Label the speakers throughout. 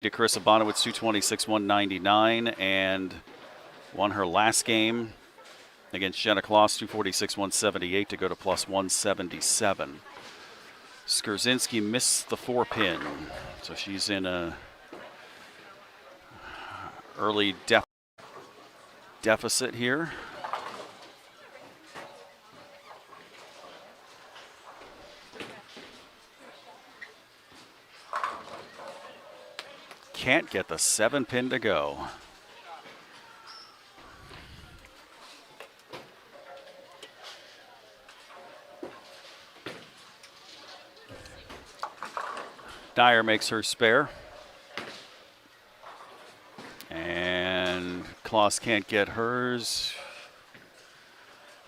Speaker 1: to Carissa Bonowitz, 226, 199, and won her last game against Jenna Kloss, 246, 178 to go to plus 177. Skrzynski missed the 4-pin, so she's in a early deficit here. Can't get the 7-pin to go. Dyer makes her spare. And Kloss can't get hers.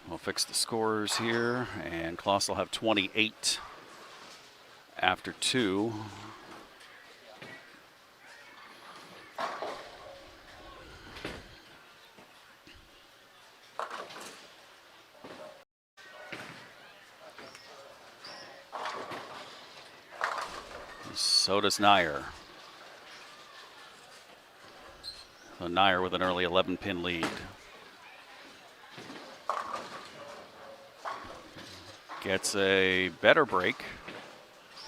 Speaker 1: We'll fix the scores here. And Kloss will have 28 after 2. So does Nair. So Nair with an early 11-pin lead. Gets a better break.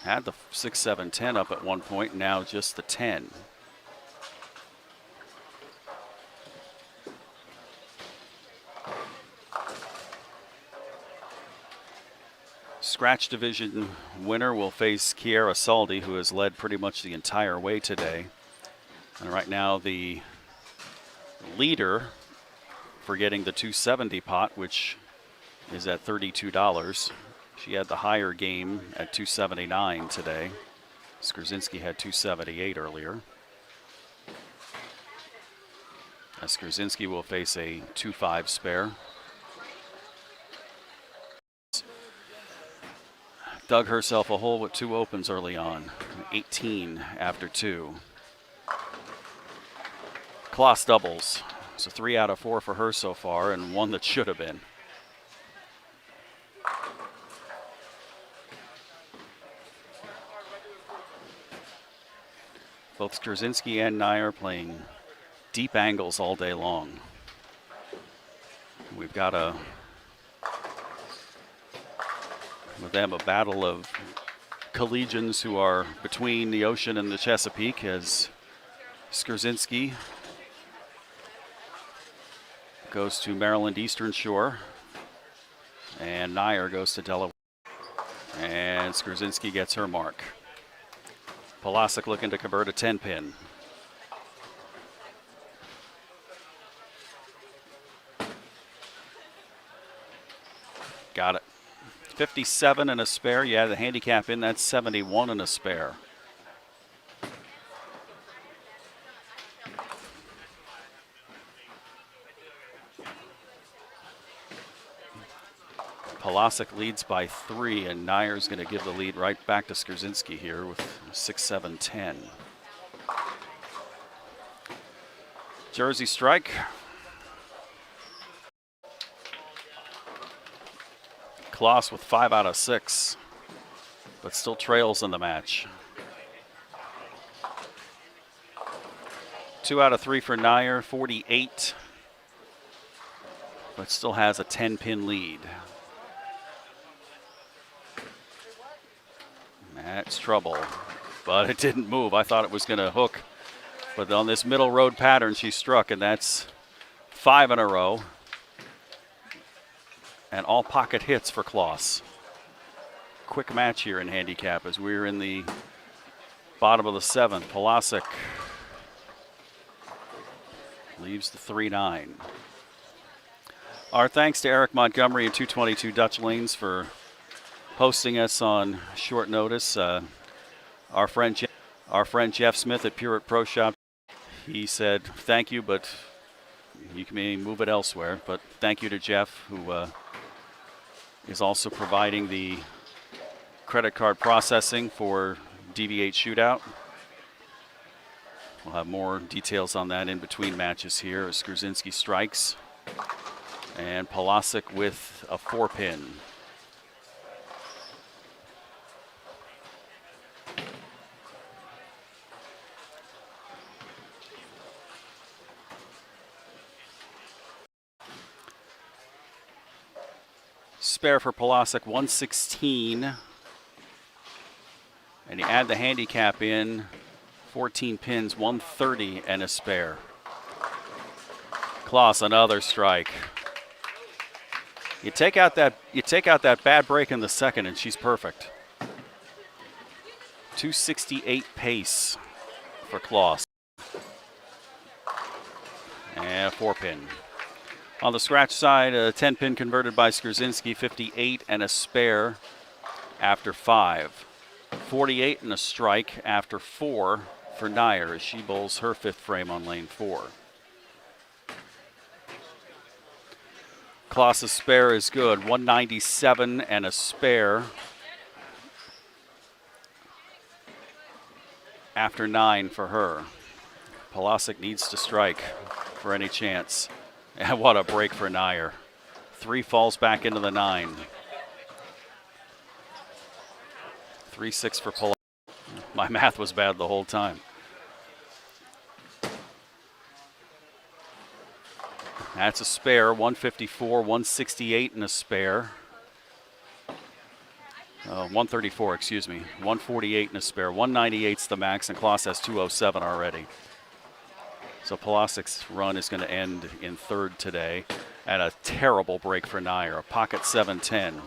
Speaker 1: Had the 6, 7, 10 up at one point, now just the 10. Scratch division winner will face Kiera Saldi, who has led pretty much the entire way today. And right now the leader for getting the 270 pot, which is at $32. She had the higher game at 279 today. Skrzynski had 278 earlier. As Skrzynski will face a 2-5 spare. Dug herself a hole with 2 opens early on, 18 after 2. Kloss doubles, so 3 out of 4 for her so far, and 1 that should have been. Both Skrzynski and Nair playing deep angles all day long. We've got with them a battle of collegians who are between the ocean and the Chesapeake, as Skrzynski goes to Maryland Eastern Shore and Nair goes to Delaware. And Skrzynski gets her mark. Polasic looking to convert a 10-pin. Got it. 57 and a spare. Yeah, the handicap in that's 71 and a spare. Polasic leads by 3, and Nair's going to give the lead right back to Skrzynski here with 6, 7, 10. Jersey strike. Kloss with 5 out of 6, but still trails in the match. 2 out of 3 for Nair, 48, but still has a 10-pin lead. That's trouble, but it didn't move. I thought it was going to hook, but on this middle road pattern she struck, and that's 5 in a row. And all pocket hits for Kloss. Quick match here in handicap as we're in the bottom of the 7th. Polasic leaves the 3-9. Our thanks to Eric Montgomery and 222 Dutch Lanes for hosting us on short notice. Our friend Jeff Smith at Pureit Pro Shop, he said thank you, but you can move it elsewhere. But thank you to Jeff, who is also providing the credit card processing for DV8 Shootout. We'll have more details on that in between matches here as Skrzynski strikes. And Polasic with a 4-pin. spare for Polasic, 116. And you add the handicap in, 14 pins, 130 and a spare. Kloss, another strike. You take out that bad break in the second, and she's perfect. 268 pace for Kloss. And a 4-pin. On the scratch side, a 10-pin converted by Skrzynski, 58 and a spare after 5. 48 and a strike after 4 for Nyer as she bowls her 5th frame on lane 4. Kloss's spare is good, 197 and a spare after 9 for her. Polasic needs to strike for any chance. And what a break for Nyer. 3 falls back into the 9. 3-6 for Polasic. My math was bad the whole time. That's a spare, 154, 168 and a spare. 134, excuse me. 148 and a spare. 198's the max, and Kloss has 207 already. So Polasic's run is going to end in 3rd today. And a terrible break for Nyer, a pocket 710.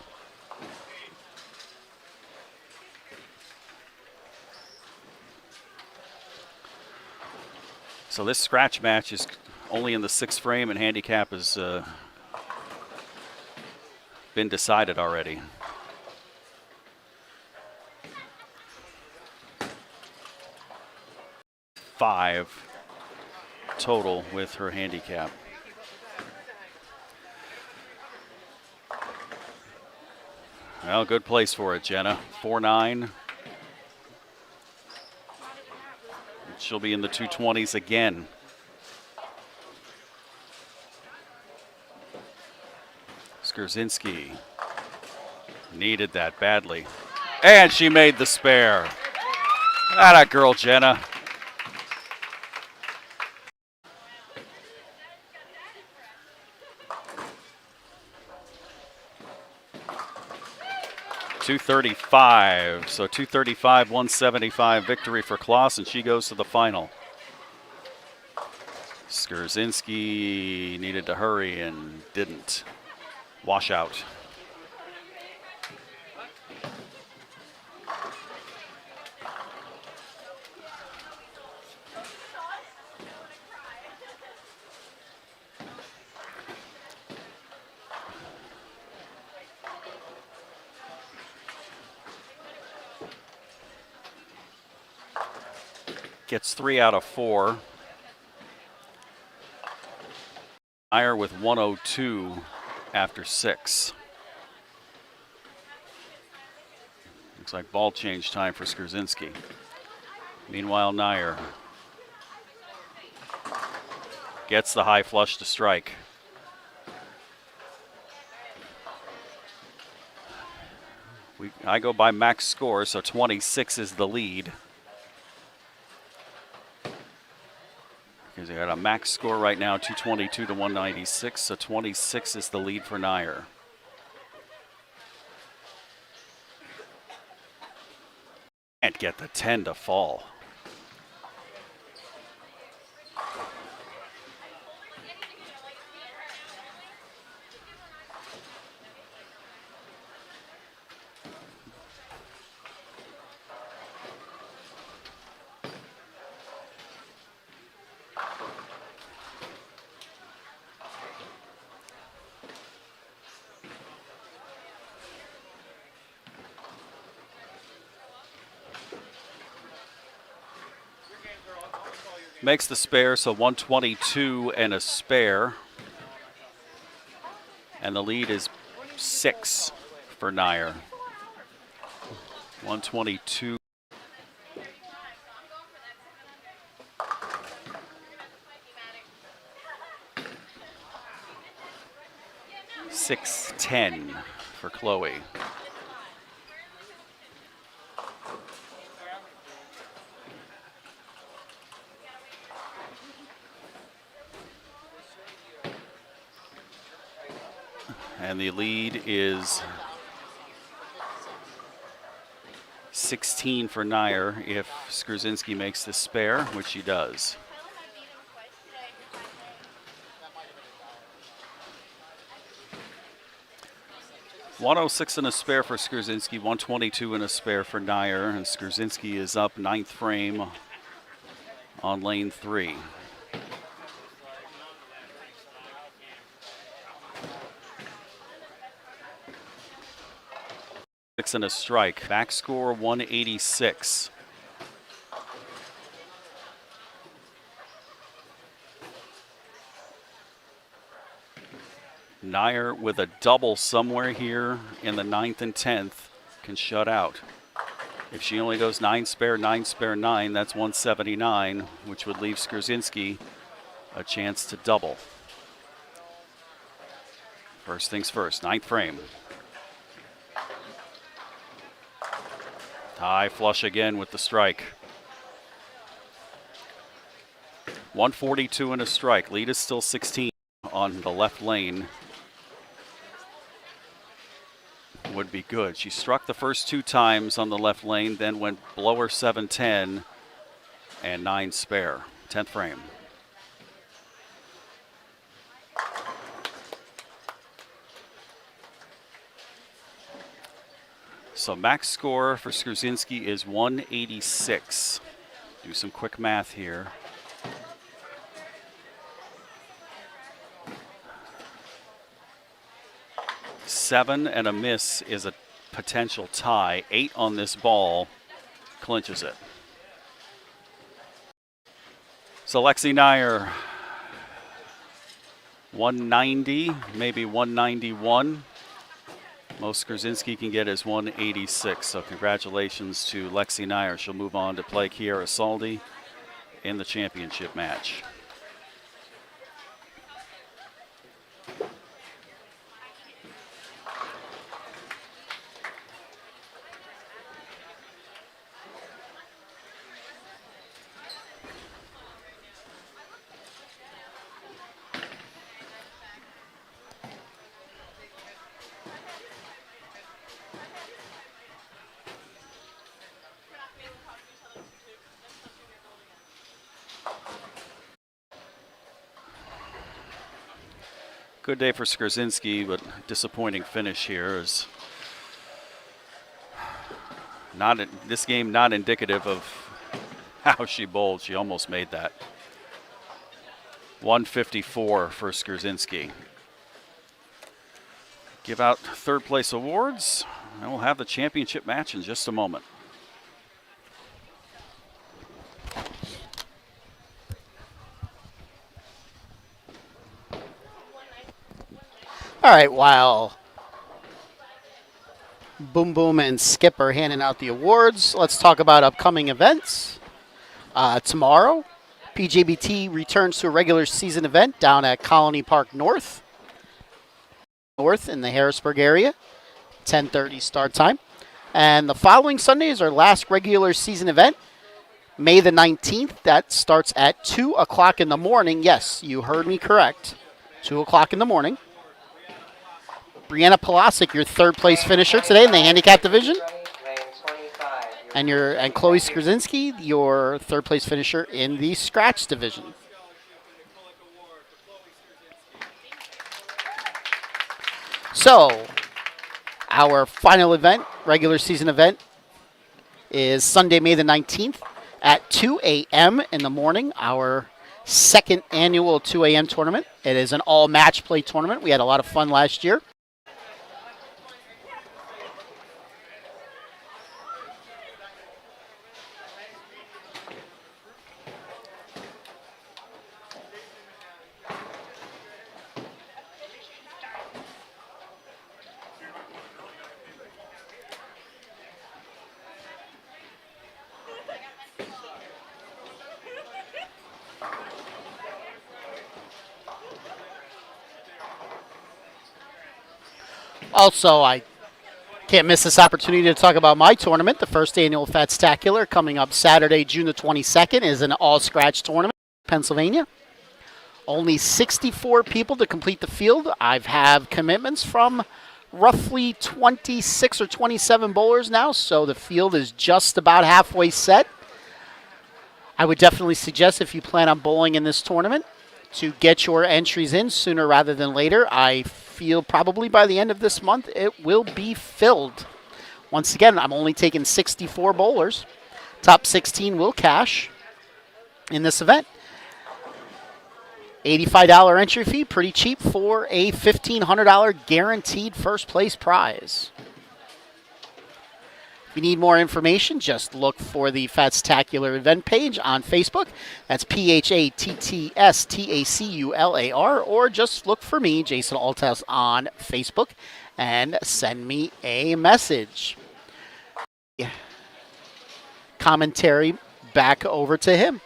Speaker 1: So this scratch match is only in the 6th frame, and handicap has been decided already. Five total with her handicap. Well, good place for it, Jenna. 4-9. She'll be in the 220s again. Skrzynski needed that badly. And she made the spare. Atta girl, Jenna. .235, so 235, 175 victory for Kloss, and she goes to the final. Skrzynski needed to hurry and didn't. Wash out. Gets 3 out of 4. Nyer with 102 after 6. Looks like ball change time for Skrzynski. Meanwhile, Nyer gets the high flush to strike. I go by max score, so 26 is the lead. Because they got a max score right now, 222 to 196, so 26 is the lead for Nyer. Can't get the 10 to fall. Makes the spare, so 122 and a spare. And the lead is 6 for Nyer. 122. .610 for Chloe. And the lead is 16 for Nyer if Skrzyński makes the spare, which he does. .106 and a spare for Skrzyński, 122 and a spare for Nyer, and Skrzyński is up 9th frame on lane 3. Six and a strike. Back score 186. Nyer with a double somewhere here in the 9th and 10th can shut out. If she only goes 9 spare, 9 spare, 9, that's 179, which would leave Skrzyński a chance to double. First things first, 9th frame. High flush again with the strike. 142 and a strike. Lead is still 16 on the left lane. Would be good. She struck the first 2 times on the left lane, then went blower 7-10 and 9 spare. 10th frame. So max score for Skrzyński is 186. Do some quick math here. Seven and a miss is a potential tie. 8 on this ball clinches it. So Lexi Nyer, 190, maybe 191. Most Skrzyński can get is 186. So congratulations to Lexi Nyer. She'll move on to play Kiera Saldi in the championship match. Good day for Skrzyński, but disappointing finish here. Is not this game not indicative of how she bowled. She almost made that. 154 for Skrzyński. Give out third place awards, and we'll have the championship match in just a moment.
Speaker 2: All right, while Boom Boom and Skip are handing out the awards, let's talk about upcoming events. Tomorrow, PJBT returns to a regular season event down at Colony Park North in the Harrisburg area, 10:30 start time. And the following Sunday is our last regular season event, May the 19th. That starts at 2 o'clock in the morning. Yes, you heard me correct, 2 o'clock in the morning. Brianna Polasic, your third place finisher today in the handicap division. And Chloe Skrzyński, your third place finisher in the scratch division. So, our final event, regular season event, is Sunday, May the 19th at 2 a.m. in the morning, our second annual 2 a.m. tournament. It is an all match play tournament. We had a lot of fun last year. Also, I can't miss this opportunity to talk about my tournament. The first annual Fatstacular coming up Saturday, June the 22nd, is an all-scratch tournament in Pennsylvania. Only 64 people to complete the field. I have commitments from roughly 26 or 27 bowlers now, so the field is just about halfway set. I would definitely suggest, if you plan on bowling in this tournament, to get your entries in sooner rather than later. I feel probably by the end of this month it will be filled. Once again, I'm only taking 64 bowlers. Top 16 will cash in this event. $85 entry fee, pretty cheap for a $1,500 guaranteed first place prize. If you need more information, just look for the Fatstacular event page on Facebook. That's PHATTSTACULAR, or just look for me, Jason Altas, on Facebook and send me a message. Commentary back over to him.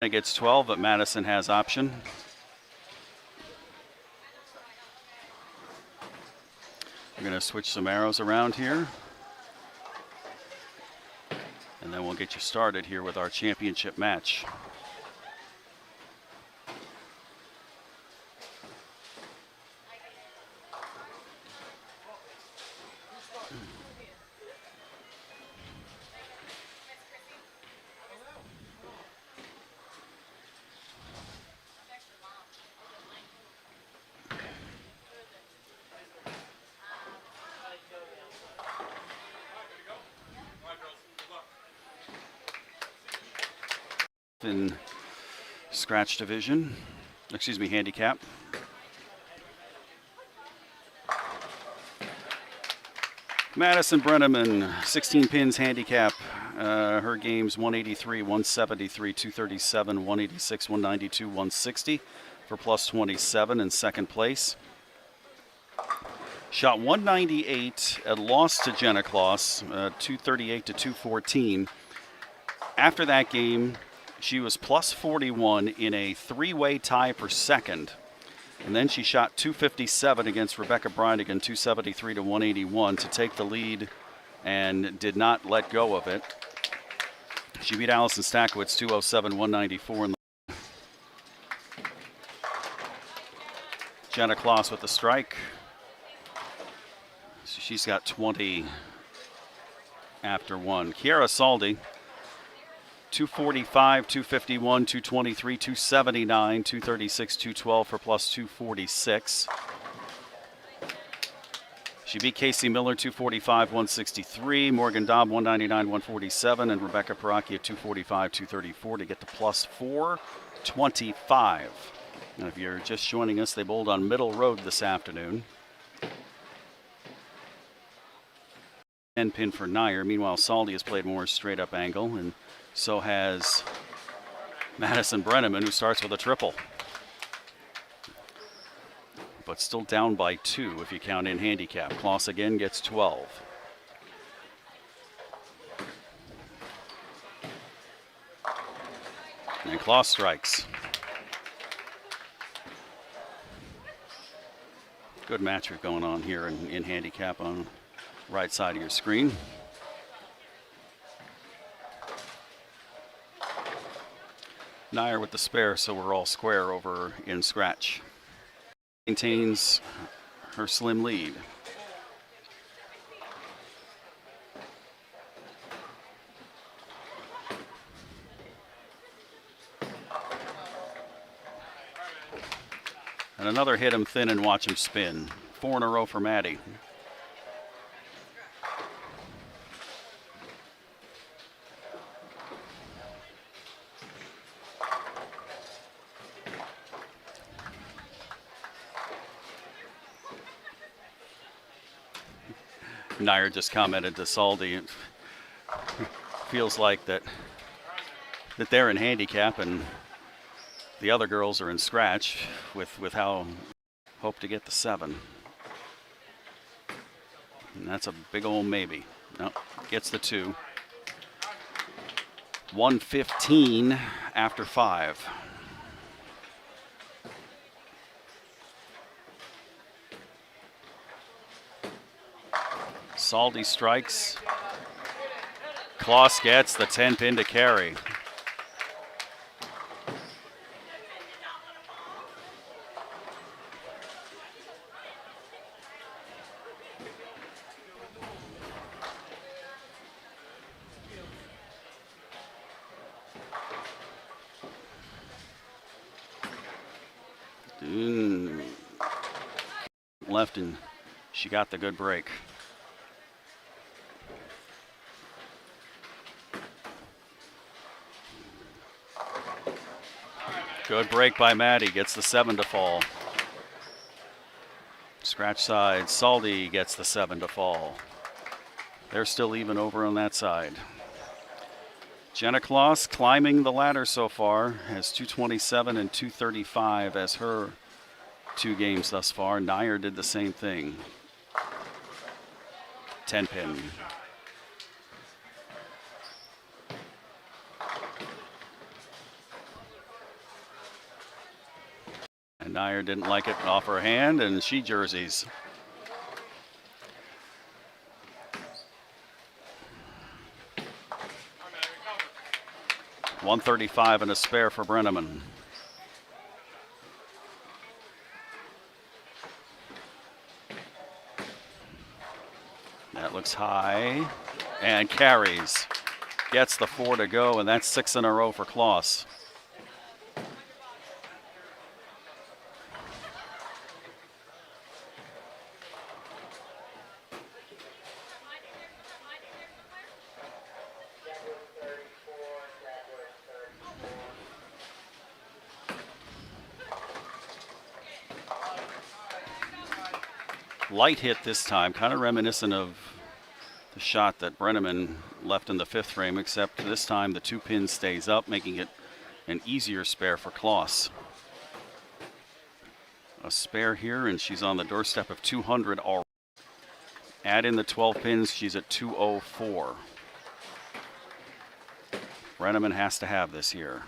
Speaker 1: It gets 12, but Madison has option. We're going to switch some arrows around here. And then we'll get you started here with our championship match. In scratch division, handicap. Madison Brenneman, 16 pins handicap. Her games 183, 173, 237, 186, 192, 160 for plus 27 in second place. Shot 198 and lost to Jenna Kloss, 238 to 214. After that game, she was plus 41 in a three-way tie for second. And then she shot 257 against Rebecca Bridigan, 273 to 181 to take the lead and did not let go of it. She beat Allison Stakowitz 207, 194 in the Jenna Kloss with the strike. So she's got 20 after one. Kiara Saldi, 245, 251, 223, 279, 236, 212 for plus 246. She beat Casey Miller 245, 163, Morgan Dobb 199, 147, and Rebecca Paracchia 245, 234 to get to plus 425. Now, if you're just joining us, they bowled on Middle Road this afternoon. 10 pin for Nyer. Meanwhile, Saldi has played more straight up angle, and so has Madison Brenneman, who starts with a triple. But still down by 2 if you count in handicap. Kloss again gets 12. And Kloss strikes. Good matchup going on here in handicap on the right side of your screen. Nyer with the spare, so we're all square over in scratch. Maintains her slim lead. And another hit him thin and watch him spin. 4 in a row for Maddie. Nair just commented to Saldi, it feels like that they're in handicap and the other girls are in scratch with how hope to get the 7. And that's a big old maybe. No, gets the 2. 1:15 after 5. Saldi strikes. Kloss gets the 10 pin to carry. Left and she got the good break. Good break by Maddie, gets the 7 to fall. Scratch side, Saldi gets the 7 to fall. They're still even over on that side. Jenna Kloss climbing the ladder so far, has 227 and 235 as her 2 games thus far. Nair did the same thing. 10 pin. And Nair didn't like it off her hand, and she jerseys. $135 and a spare for Brenneman. That looks high and carries. Gets the 4 to go, and that's 6 in a row for Kloss. Light hit this time, kind of reminiscent of the shot that Brenneman left in the 5th frame, except this time the 2 pin stays up, making it an easier spare for Kloss. A spare here, and she's on the doorstep of 200 already. Add in the 12 pins, she's at 204. Brenneman has to have this here.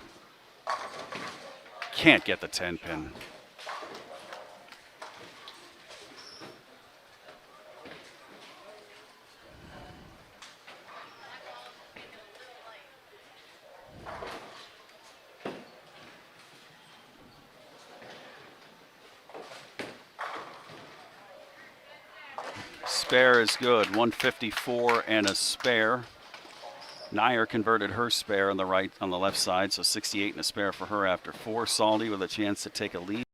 Speaker 1: Can't get the 10 pin. Spare is good, 154 and a spare. Nair converted her spare on the left side, so 68 and a spare for her after 4. Saldi with a chance to take a lead.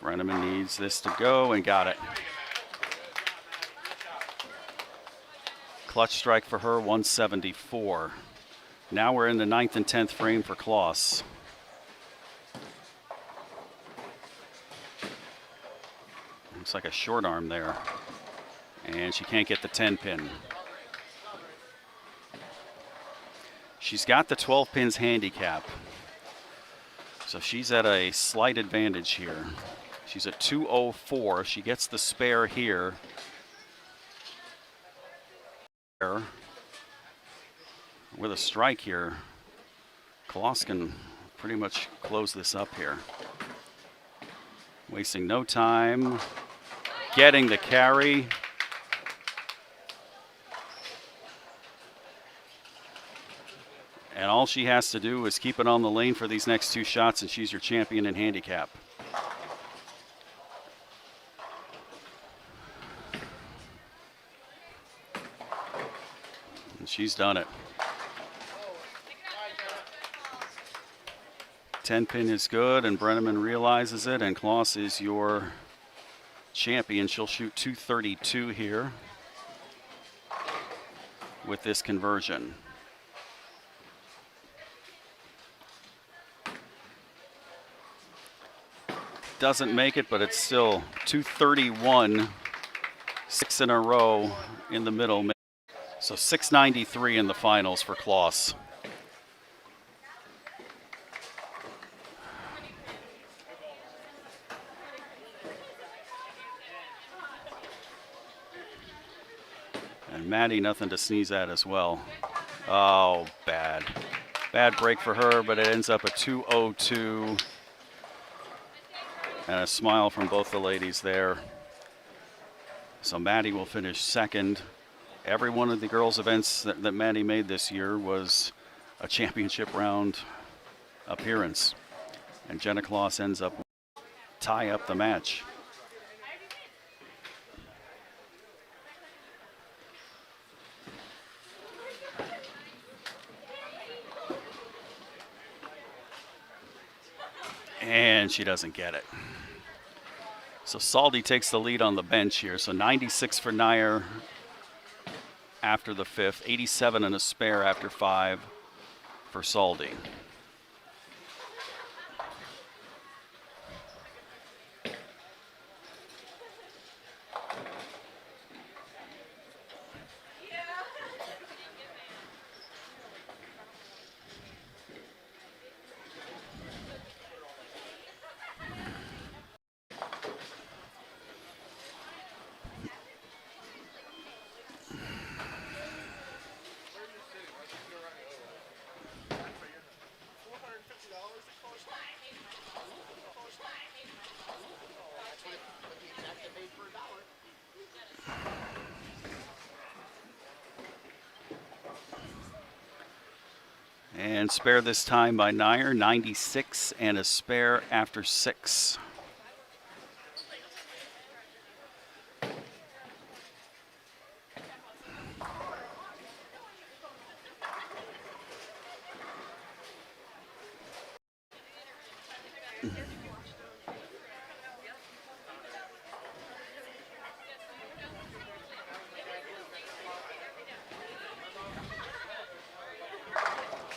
Speaker 1: Brenneman needs this to go and got it. Clutch strike for her, 174. Now we're in the 9th and 10th frame for Kloss. Looks like a short arm there. And she can't get the 10 pin. She's got the 12 pins handicap. So she's at a slight advantage here. She's at 204. She gets the spare here. With a strike here, Kloss can pretty much close this up here. Wasting no time. Getting the carry. And all she has to do is keep it on the lane for these next 2 shots, and she's your champion in handicap. And she's done it. 10 pin is good, and Brenneman realizes it, and Kloss is your champion. She'll shoot 232 here with this conversion. Doesn't make it, but it's still 231, 6 in a row in the middle. So 693 in the finals for Kloss. And Maddie, nothing to sneeze at as well. Oh, bad. Bad break for her, but it ends up a 202. And a smile from both the ladies there. So Maddie will finish second. Every one of the girls' events that Maddie made this year was a championship round appearance. And Jenna Kloss ends up tie up the match. And she doesn't get it. So Saldi takes the lead on the bench here. So 96 for Nair after the fifth, 87 and a spare after 5 for Saldi. And spare this time by Nair, 96 and a spare after 6.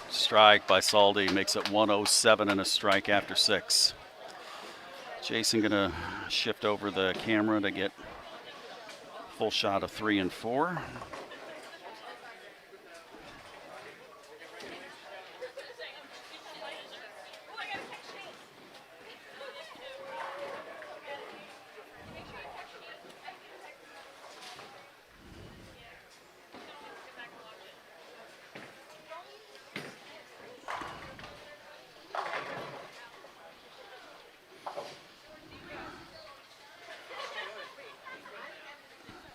Speaker 1: Strike by Saldi makes it 107 and a strike after 6. Jason gonna shift over the camera to get full shot of 3 and 4.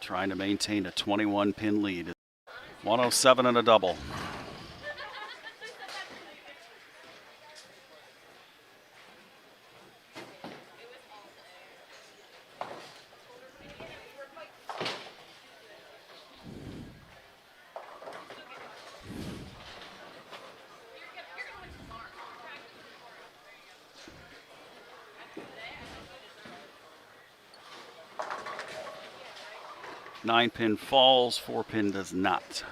Speaker 1: Trying to maintain a 21 pin lead. 107 and a double. Nine pin falls, 4 pin does not.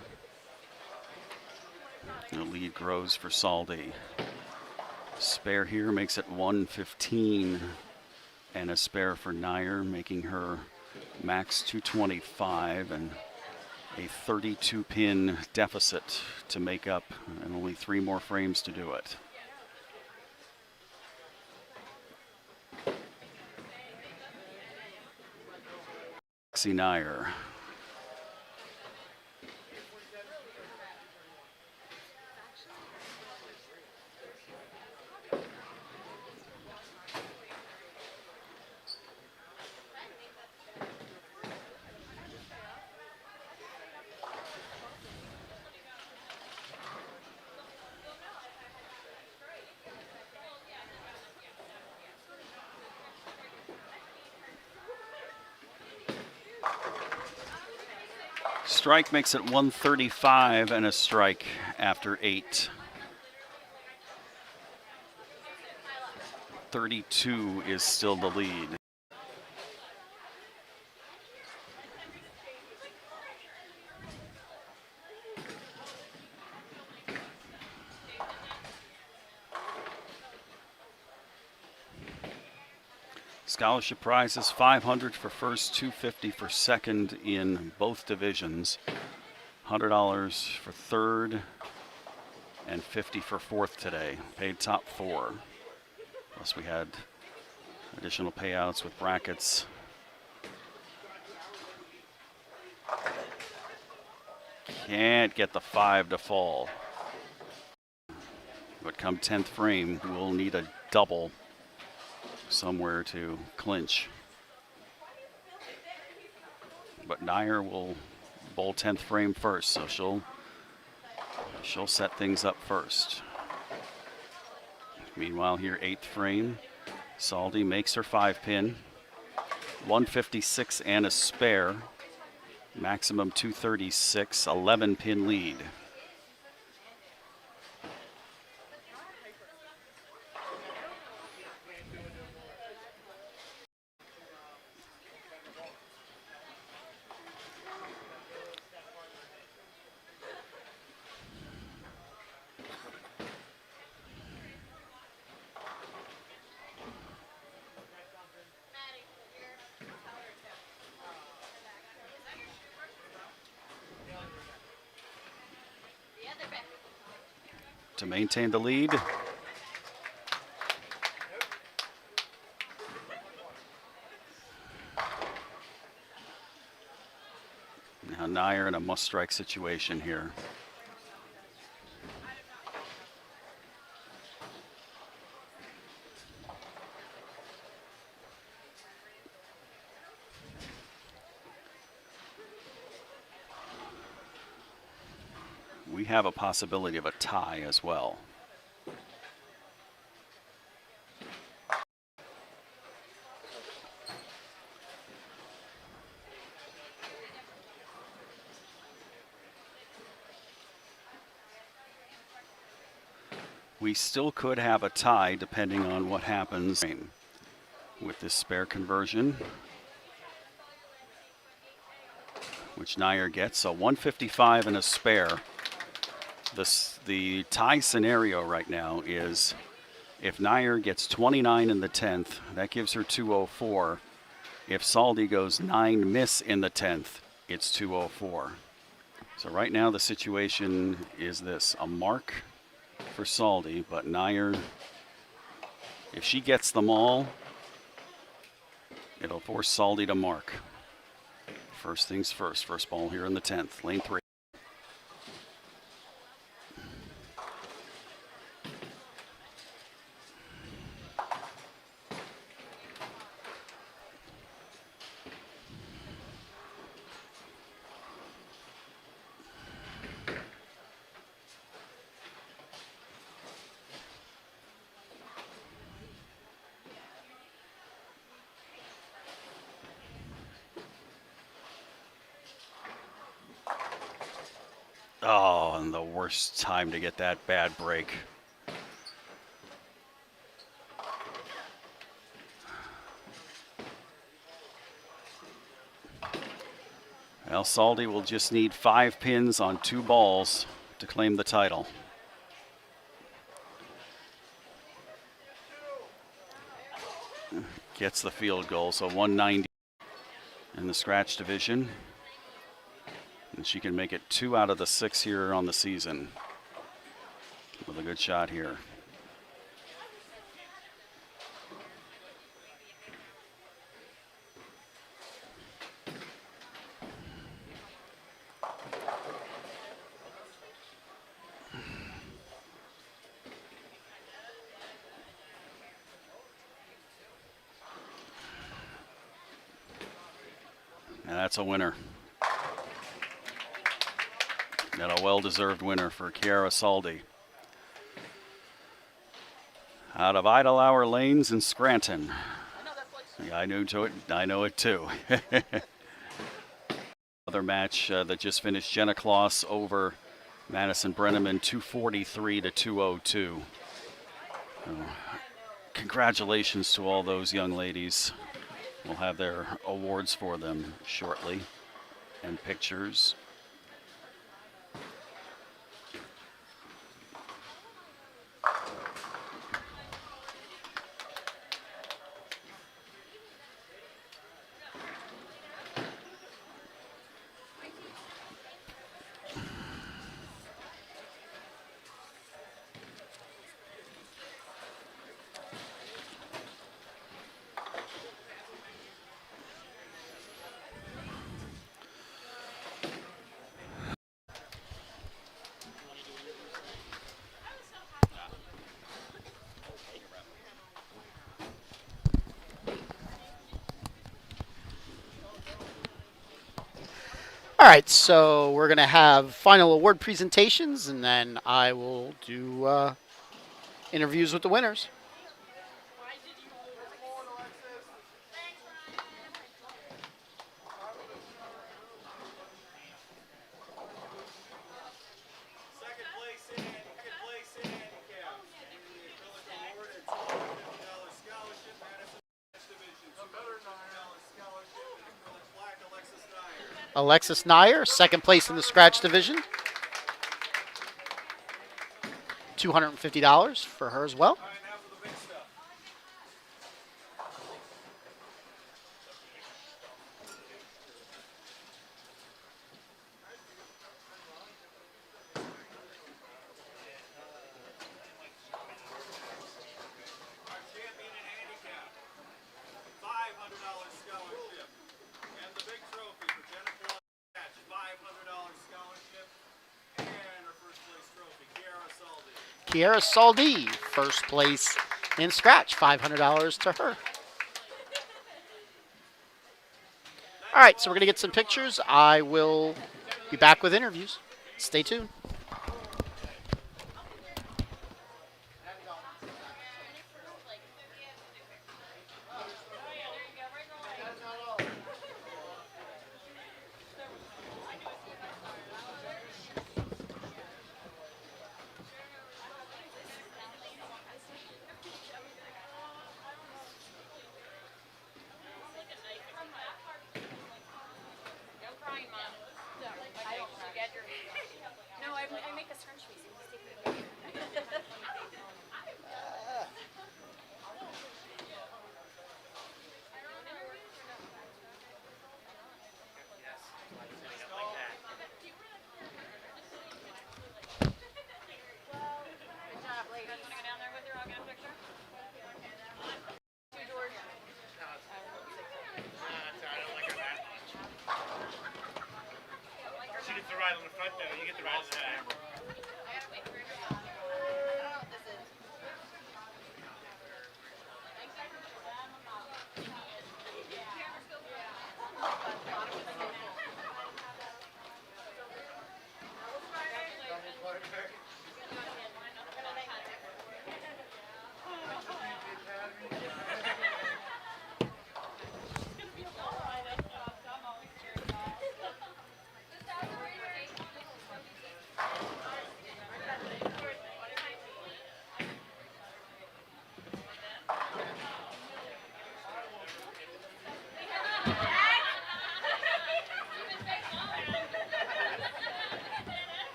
Speaker 1: The lead grows for Saldi. Spare here makes it 115 and a spare for Nair, making her max 225 and a 32 pin deficit to make up, and only 3 more frames to do it. Nair. Strike makes it 135 and a strike after 8. 32 is still the lead. Scholarship prizes $500 for first, $250 for second in both divisions, $100 for third, and $50 for fourth today. Paid top four. Plus we had additional payouts with brackets. Can't get the 5 to fall. But come 10th frame, we'll need a double somewhere to clinch. But Nyer will bowl 10th frame first, so she'll set things up first. Meanwhile, here 8th frame, Saldi makes her 5-pin, 156 and a spare, maximum 236, 11-pin lead. To maintain the lead. Now Nyer in a must-strike situation here. We have a possibility of a tie as well. We still could have a tie depending on what happens with this spare conversion, which Nyer gets. So 155 and a spare. The tie scenario right now is if Nyer gets 29 in the 10th, that gives her 204. If Saldi goes 9 miss in the 10th, it's 204. So right now the situation is this: a mark for Saldi, but Nyer, if she gets them all, it'll force Saldi to mark. First things first, first ball here in the 10th, lane 3. Oh, and the worst time to get that bad break. Well, Saldi will just need 5 pins on 2 balls to claim the title. Gets the field goal, so 190 in the scratch division. And she can make it 2 out of the 6 here on the season with a good shot here. And that's a winner. And a well-deserved winner for Kiara Saldi. Out of Idle Hour Lanes in Scranton. Yeah, I know it too. Other match that just finished, Jenna Kloss over Madison Brenneman, 243 to 202. congratulations to all those young ladies. We'll have their awards for them shortly and pictures.
Speaker 2: All right, so we're going to have final award presentations, and then I will do interviews with the winners. Alexis Nyer, second place in the scratch division. $250 for her as well. Kiara Saldi, first place in scratch, $500 to her. All right, so we're going to get some pictures. I will be back with interviews. Stay tuned.